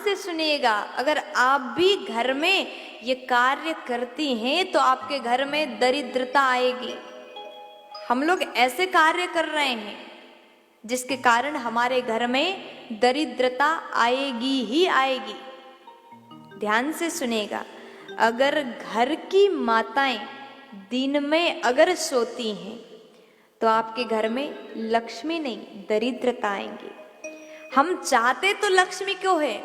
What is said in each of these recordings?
से सुनिएगा, अगर आप भी घर में ये कार्य करती हैं तो आपके घर में दरिद्रता आएगी। हम लोग ऐसे कार्य कर रहे हैं जिसके कारण हमारे घर में दरिद्रता आएगी ही आएगी। ध्यान से सुनिएगा, अगर घर की माताएं दिन में अगर सोती हैं तो आपके घर में लक्ष्मी नहीं दरिद्रता आएंगी। हम चाहते तो लक्ष्मी क्यों है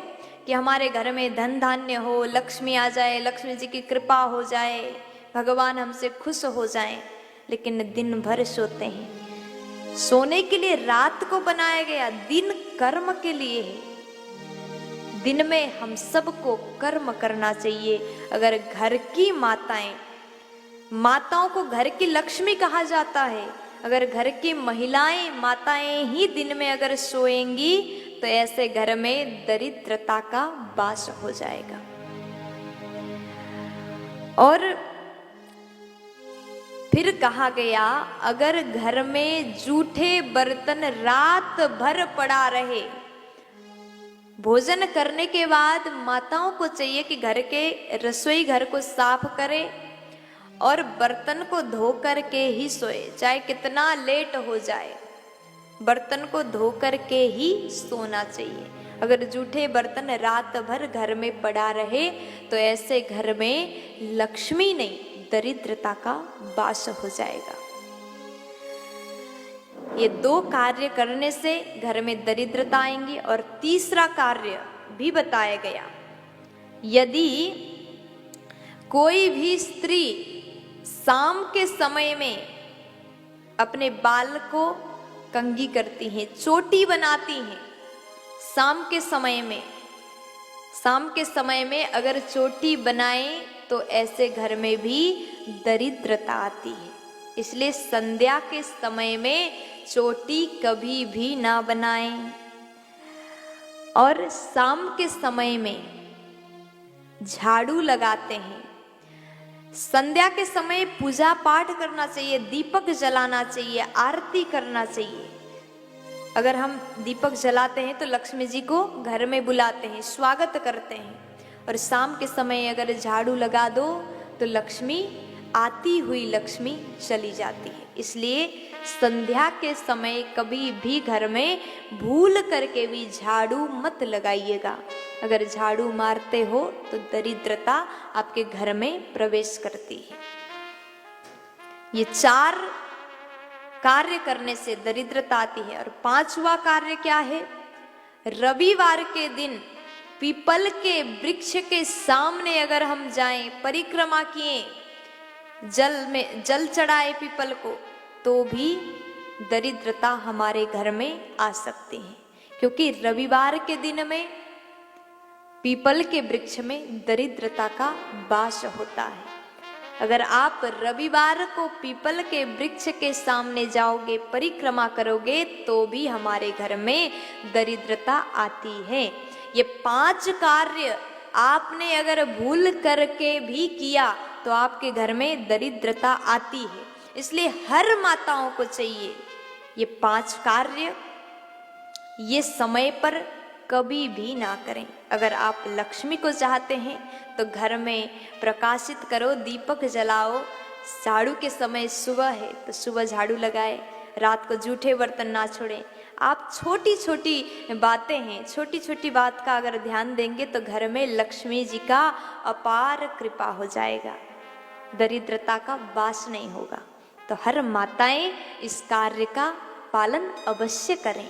कि हमारे घर में धन धान्य हो, लक्ष्मी आ जाए, लक्ष्मी जी की कृपा हो जाए, भगवान हमसे खुश हो जाए, लेकिन दिन भर सोते हैं। सोने के लिए रात को बनाया गया, दिन कर्म के लिए है। दिन में हम सबको कर्म करना चाहिए। अगर घर की माताओं को घर की लक्ष्मी कहा जाता है, अगर घर की महिलाएं माताएं ही दिन में अगर सोएंगी तो ऐसे घर में दरिद्रता का वास हो जाएगा। और फिर कहा गया, अगर घर में जूठे बर्तन रात भर पड़ा रहे, भोजन करने के बाद माताओं को चाहिए कि घर के रसोई घर को साफ करे और बर्तन को धो करके ही सोए, चाहे कितना लेट हो जाए, बर्तन को धो करके ही सोना चाहिए। अगर जूठे बर्तन रात भर घर में पड़ा रहे तो ऐसे घर में लक्ष्मी नहीं दरिद्रता का वास हो जाएगा। ये दो कार्य करने से घर में दरिद्रता आएंगी। और तीसरा कार्य भी बताया गया, यदि कोई भी स्त्री शाम के समय में अपने बाल को कंघी करती हैं, चोटी बनाती हैं, शाम के समय में अगर चोटी बनाएं तो ऐसे घर में भी दरिद्रता आती है। इसलिए संध्या के समय में चोटी कभी भी ना बनाएं। और शाम के समय में झाड़ू लगाते हैं। संध्या के समय पूजा पाठ करना चाहिए, दीपक जलाना चाहिए, आरती करना चाहिए। अगर हम दीपक जलाते हैं तो लक्ष्मी जी को घर में बुलाते हैं, स्वागत करते हैं। और शाम के समय अगर झाड़ू लगा दो तो लक्ष्मी, आती हुई लक्ष्मी चली जाती है। इसलिए संध्या के समय कभी भी घर में भूल करके भी झाड़ू मत लगाइएगा। अगर झाड़ू मारते हो तो दरिद्रता आपके घर में प्रवेश करती है। ये 4 कार्य करने से दरिद्रता आती है। और 5वां कार्य क्या है? रविवार के दिन पीपल के वृक्ष के सामने अगर हम जाएं, परिक्रमा किए, जल चढ़ाए पीपल को, तो भी दरिद्रता हमारे घर में आ सकती है। क्योंकि रविवार के दिन में पीपल के वृक्ष में दरिद्रता का वास होता है। अगर आप रविवार को पीपल के वृक्ष के सामने जाओगे, परिक्रमा करोगे, तो भी हमारे घर में दरिद्रता आती है। ये 5 कार्य आपने अगर भूल करके भी किया तो आपके घर में दरिद्रता आती है। इसलिए हर माताओं को चाहिए ये 5 कार्य ये समय पर कभी भी ना करें। अगर आप लक्ष्मी को चाहते हैं तो घर में प्रकाशित करो, दीपक जलाओ। झाड़ू के समय सुबह है तो सुबह झाड़ू लगाए, रात को जूठे बर्तन ना छोड़ें। आप छोटी छोटी बातें हैं, छोटी छोटी बात का अगर ध्यान देंगे तो घर में लक्ष्मी जी का अपार कृपा हो जाएगा, दरिद्रता का वास नहीं होगा। तो हर माताएं इस कार्य का पालन अवश्य करें।